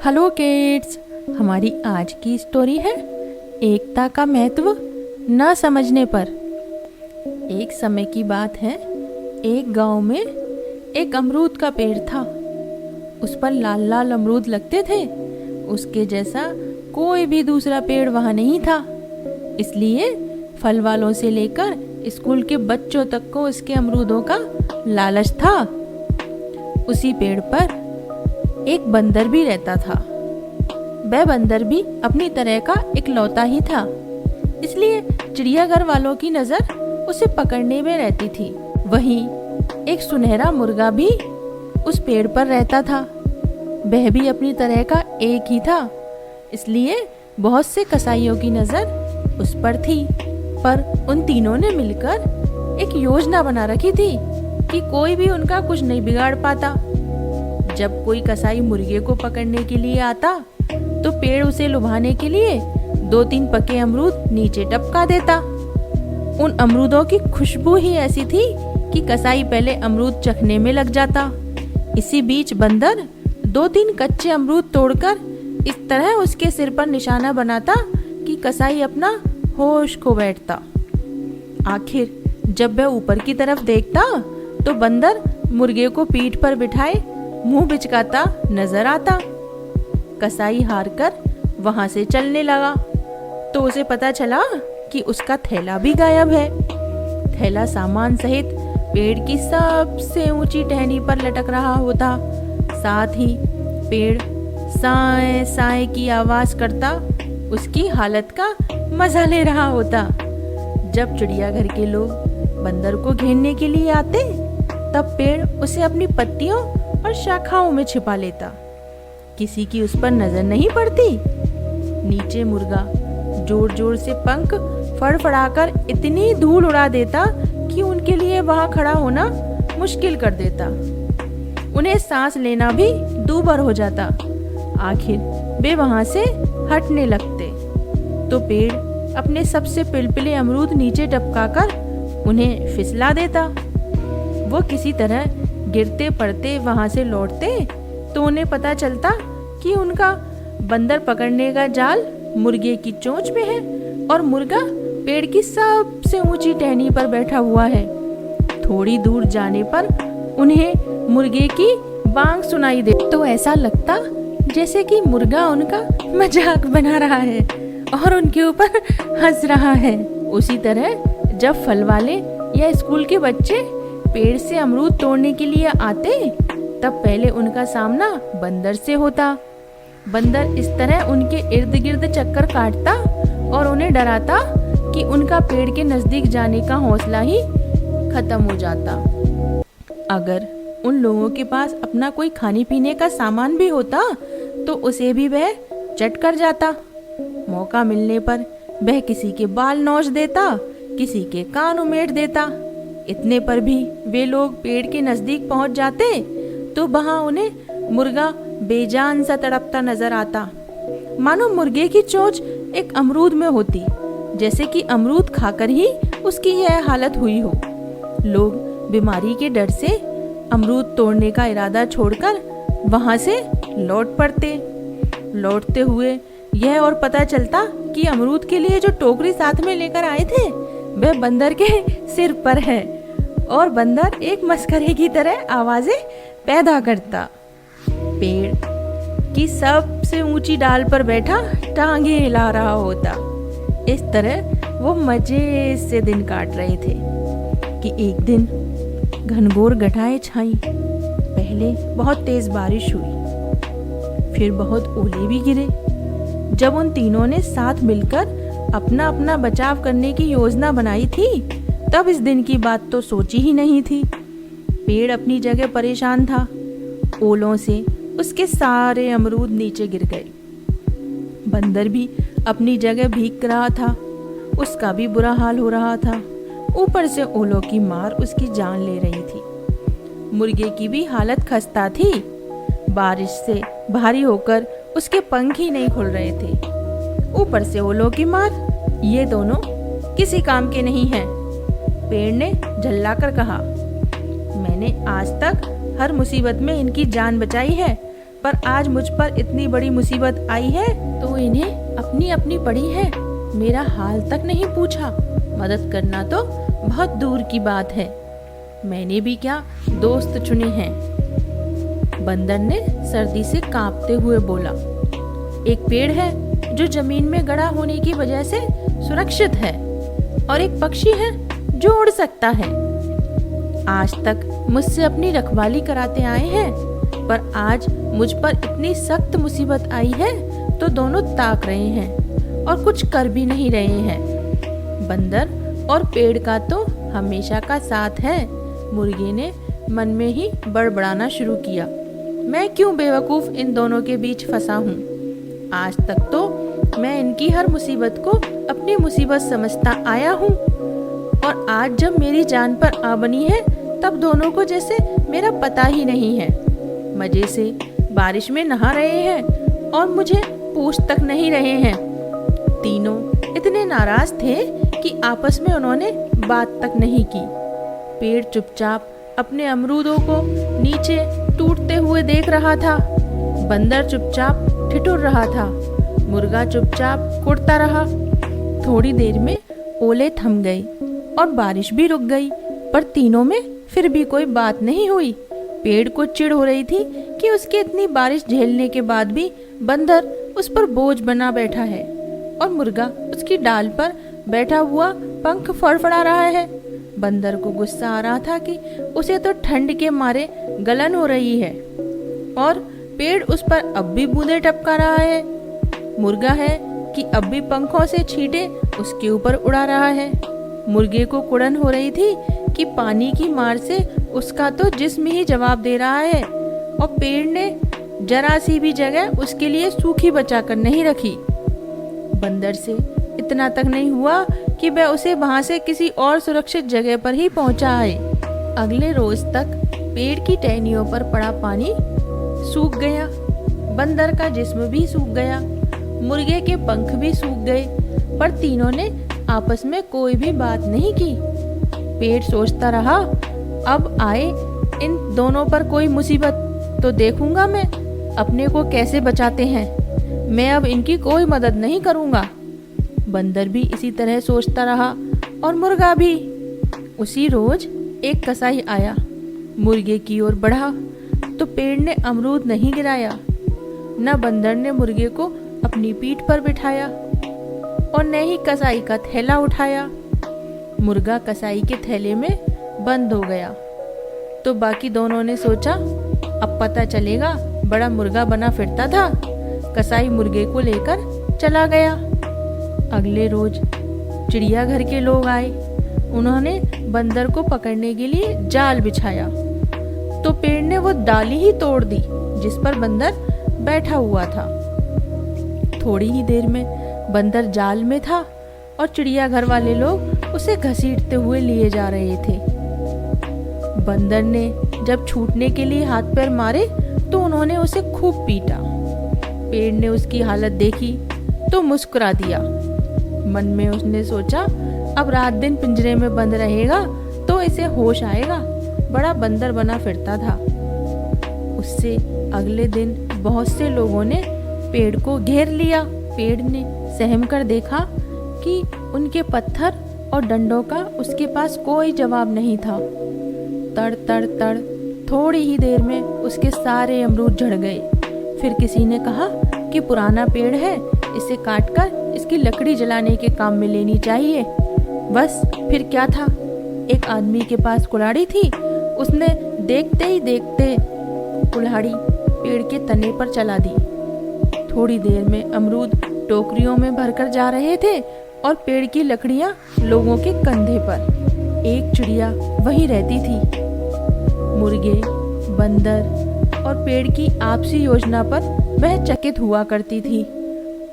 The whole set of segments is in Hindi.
हेलो किड्स, हमारी आज की स्टोरी है एकता का महत्व न समझने पर। एक समय की बात है, एक गांव में एक अमरूद का पेड़ था। उस पर लाल लाल अमरूद लगते थे। उसके जैसा कोई भी दूसरा पेड़ वहां नहीं था। इसलिए फल वालों से लेकर स्कूल के बच्चों तक को उसके अमरूदों का लालच था। उसी पेड़ पर एक बंदर भी रहता था। वह बंदर भी अपनी तरह का इकलौता ही था, इसलिए चिड़ियाघर वालों की नजर उसे पकड़ने में रहती थी। वहीं एक सुनहरा मुर्गा भी उस पेड़ पर रहता था। वह भी अपनी तरह का एक ही था, इसलिए बहुत से कसाईयों की नजर उस पर थी। पर उन तीनों ने मिलकर एक योजना बना रखी थी कि कोई भी उनका कुछ नहीं बिगाड़ पाता। जब कोई कसाई मुर्गे को पकड़ने के लिए आता तो पेड़ उसे लुभाने के लिए 2-3 पके अमरूद नीचे टपका देता। उन अमरूदों की खुशबू ही ऐसी थी कि कसाई पहले अमरूद चखने में लग जाता। इसी बीच बंदर 2-3 कच्चे अमरूद तोड़कर इस तरह उसके सिर पर निशाना बनाता कि कसाई अपना होश खो बैठता। आखिर जब वह ऊपर की तरफ देखता तो बंदर मुर्गे को पीठ पर बिठाए मुंह बिचकाता नजर आता। कसाई हारकर वहां से चलने लगा तो उसे पता चला कि उसका थैला भी गायब है। थैला सामान सहित पेड़ की सबसे ऊंची टहनी पर लटक रहा होता। साथ ही पेड़ साए साए की आवाज करता उसकी हालत का मजा ले रहा होता। जब चिड़ियाघर के लोग बंदर को घेरने के लिए आते तब पेड़ उसे अपनी पत्तियों और शाखाओं में छिपा लेता। किसी की उस पर नजर नहीं पड़ती। नीचे मुर्गा जोर जोर से पंख फड़फड़ाकर इतनी धूल उड़ा देता कि उनके लिए वहां खड़ा होना मुश्किल कर देता। उन्हें सांस लेना भी दूभर हो जाता। आखिर वे वहां से हटने लगते तो पेड़ अपने सबसे पिलपिले अमरूद नीचे टपकाकर उन्हें फिसला देता। वो किसी तरह गिरते पड़ते वहां से लौटते तो उन्हें पता चलता कि उनका बंदर पकड़ने का जाल मुर्गे की चोंच में है और मुर्गा पेड़ की सबसे ऊंची टहनी पर बैठा हुआ है। थोड़ी दूर जाने पर उन्हें मुर्गे की बांग सुनाई दे तो ऐसा लगता जैसे कि मुर्गा उनका मजाक बना रहा है और उनके ऊपर हंस रहा है। उसी तरह जब फल वाले या स्कूल के बच्चे पेड़ से अमरूद तोड़ने के लिए आते तब पहले उनका सामना बंदर से होता। बंदर इस तरह उनके इर्द गिर्द चक्कर काटता और उन्हें डराता कि उनका पेड़ के नजदीक जाने का हौसला ही खत्म हो जाता। अगर उन लोगों के पास अपना कोई खाने पीने का सामान भी होता तो उसे भी वह चट कर जाता। मौका मिलने पर वह किसी के बाल नोच देता, किसी के कान उमेड़ देता। इतने पर भी वे लोग पेड़ के नजदीक पहुंच जाते तो वहां उन्हें मुर्गा बेजान सा तड़पता नजर आता, मानो मुर्गे की चोंच एक अमरूद में होती, जैसे कि अमरूद खाकर ही उसकी यह हालत हुई हो। लोग बीमारी के डर से अमरूद तोड़ने का इरादा छोड़कर वहां से लौट पड़ते। लौटते हुए यह और पता चलता कि अमरूद के लिए जो टोकरी साथ में लेकर आए थे वह बंदर के सिर पर है और बंदर एक मस्करे की तरह आवाजें पैदा करता। पेड़ की सबसे ऊंची डाल पर बैठा टांगे हिला रहा होता। इस तरह वो मजे से दिन काट रहे थे कि एक दिन घनघोर घटाएं छाई। पहले बहुत तेज बारिश हुई, फिर बहुत ओले भी गिरे। जब उन तीनों ने साथ मिलकर अपना अपना बचाव करने की योजना बनाई थी तब इस दिन की बात तो सोची ही नहीं थी। पेड़ अपनी जगह परेशान था। ओलों से उसके सारे अमरूद नीचे गिर गए। बंदर भी अपनी जगह भीग रहा था, उसका भी बुरा हाल हो रहा था। ऊपर से ओलों की मार उसकी जान ले रही थी। मुर्गे की भी हालत खस्ता थी। बारिश से भारी होकर उसके पंख ही नहीं खुल रहे थे। ऊपर से ओलों की मार, ये दोनों किसी काम के नहीं हैं। पेड़ ने झल्लाकर कहा, मैंने आज तक हर मुसीबत में इनकी जान बचाई है, पर आज मुझ पर इतनी बड़ी मुसीबत आई है तो इन्हें अपनी अपनी पड़ी है, मेरा हाल तक नहीं पूछा। मदद करना तो बहुत दूर की बात है, मैंने भी क्या दोस्त चुने हैं। बंदर ने सर्दी से कांपते हुए बोला। एक पेड़ है जो जमीन में गड़ा होने की वजह से सुरक्षित है, और एक पक्षी है जो उड़ सकता है। आज तक मुझसे अपनी रखवाली कराते आए हैं, पर आज मुझ पर इतनी सख्त मुसीबत आई है तो दोनों ताक रहे हैं और कुछ कर भी नहीं रहे हैं। बंदर और पेड़ का तो हमेशा का साथ है। मुर्गे ने मन में ही बड़बड़ाना शुरू किया। मैं क्यों बेवकूफ इन दोनों के बीच फंसा हूँ। आज तक तो मैं इनकी हर मुसीबत को अपनी मुसीबत समझता आया हूँ, और आज जब मेरी जान पर आ बनी है तब दोनों को जैसे मेरा पता ही नहीं है। मजे से बारिश में नहा रहे हैं और मुझे पूछ तक नहीं रहे हैं। तीनों इतने नाराज थे कि आपस में उन्होंने बात तक नहीं की। पेड़ चुपचाप अपने अमरूदों को नीचे टूटते हुए देख रहा था। बंदर चुपचाप ठिठुर रहा था। मुर्गा चुपचाप कुड़ता रहा। थोड़ी देर में ओले थम गई और बारिश भी रुक गई, पर तीनों में फिर भी कोई बात नहीं हुई। पेड़ को चिढ़ हो रही थी कि उसकी इतनी बारिश झेलने के बाद भी बंदर उस पर बोझ बना बैठा है, और मुर्गा उसकी डाल पर बैठा हुआ पंख फड़फड़ा रहा है। बंदर को गुस्सा आ रहा था कि उसे तो ठंड के मारे गलन हो रही है, और पेड़ उस पर अब भी बूंदे टपका रहा है। मुर्गा है कि अब भी पंखों से छींटे उसके ऊपर उड़ा रहा है। मुर्गे को कुड़न हो रही थी कि पानी की मार से उसका तो जिस्म ही जवाब दे रहा है, और पेड़ ने जरा सी भी जगह उसके लिए सूखी बचा कर नहीं रखी। बंदर से इतना तक नहीं हुआ कि वह उसे वहां से किसी और सुरक्षित जगह पर ही पहुंचाए। अगले रोज तक पेड़ की टहनियों पर पड़ा पानी सूख गया, बंदर का जिस्म भी सूख गया, मुर्गे के पंख भी सूख गए, पर तीनों ने आपस में कोई भी बात नहीं की। पेड़ सोचता रहा, अब आए इन दोनों पर कोई मुसीबत तो देखूंगा मैं अपने को कैसे बचाते हैं। मैं अब इनकी कोई मदद नहीं करूंगा। बंदर भी इसी तरह सोचता रहा, और मुर्गा भी। उसी रोज एक कसाई आया, मुर्गे की ओर बढ़ा तो पेड़ ने अमरूद नहीं गिराया। न बंदर ने मुर्गे को अपनी पीठ पर बिठाया, और न ही कसाई का थैला उठाया। मुर्गा कसाई के थैले में बंद हो गया। तो बाकी दोनों ने सोचा, अब पता चलेगा बड़ा मुर्गा बना फिरता था। कसाई मुर्गे को लेकर चला गया। अगले रोज चिड़ियाघर के लोग आए। उन्होंने बंदर को पकड़ने के लिए जाल बिछाया, तो पेड़ ने वो डाली ही तोड़ दी जिस पर बंदर बैठा हुआ था। थोड़ी ही देर में बंदर जाल में था, और चिड़ियाघर वाले लोग उसे घसीटते हुए लिए जा रहे थे। बंदर ने जब छूटने के लिए हाथ पैर मारे तो उन्होंने उसे खूब पीटा। पेड़ ने उसकी हालत देखी तो मुस्कुरा दिया। मन में उसने सोचा, अब रात दिन पिंजरे में बंद रहेगा तो इसे होश आएगा। बड़ा बंदर बना फिरता था। उससे अगले दिन बहुत से लोगों ने पेड़ को घेर लिया। पेड़ ने सहम कर देखा कि उनके पत्थर और डंडों का उसके पास कोई जवाब नहीं था। तड़ तड़ तड़ थोड़ी ही देर में उसके सारे अमरूद झड़ गए। फिर किसी ने कहा कि पुराना पेड़ है, इसे काटकर इसकी लकड़ी जलाने के काम में लेनी चाहिए। बस फिर क्या था, एक आदमी के पास कुल्हाड़ी थी। उसने देखते ही देखते कुल्हाड़ी पेड़ के तने पर चला दी। थोड़ी देर में अमरूद टोकरियों में भरकर जा रहे थे, और पेड़ की लकड़ियां लोगों के कंधे पर। एक चिड़िया वहीं रहती थी। मुर्गे, बंदर और पेड़ की आपसी योजना पर वह चकित हुआ करती थी।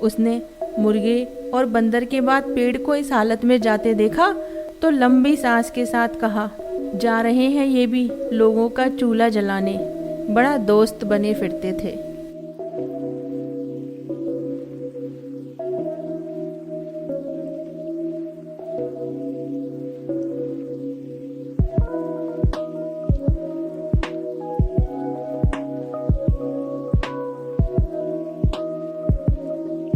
उसने मुर्गे और बंदर के बाद पेड़ को इस हालत में जाते देखा तो लंबी सांस के साथ कहा, जा रहे हैं ये भी लोगों का चूल्हा जलाने। बड़ा दोस्त बने फिरते थे।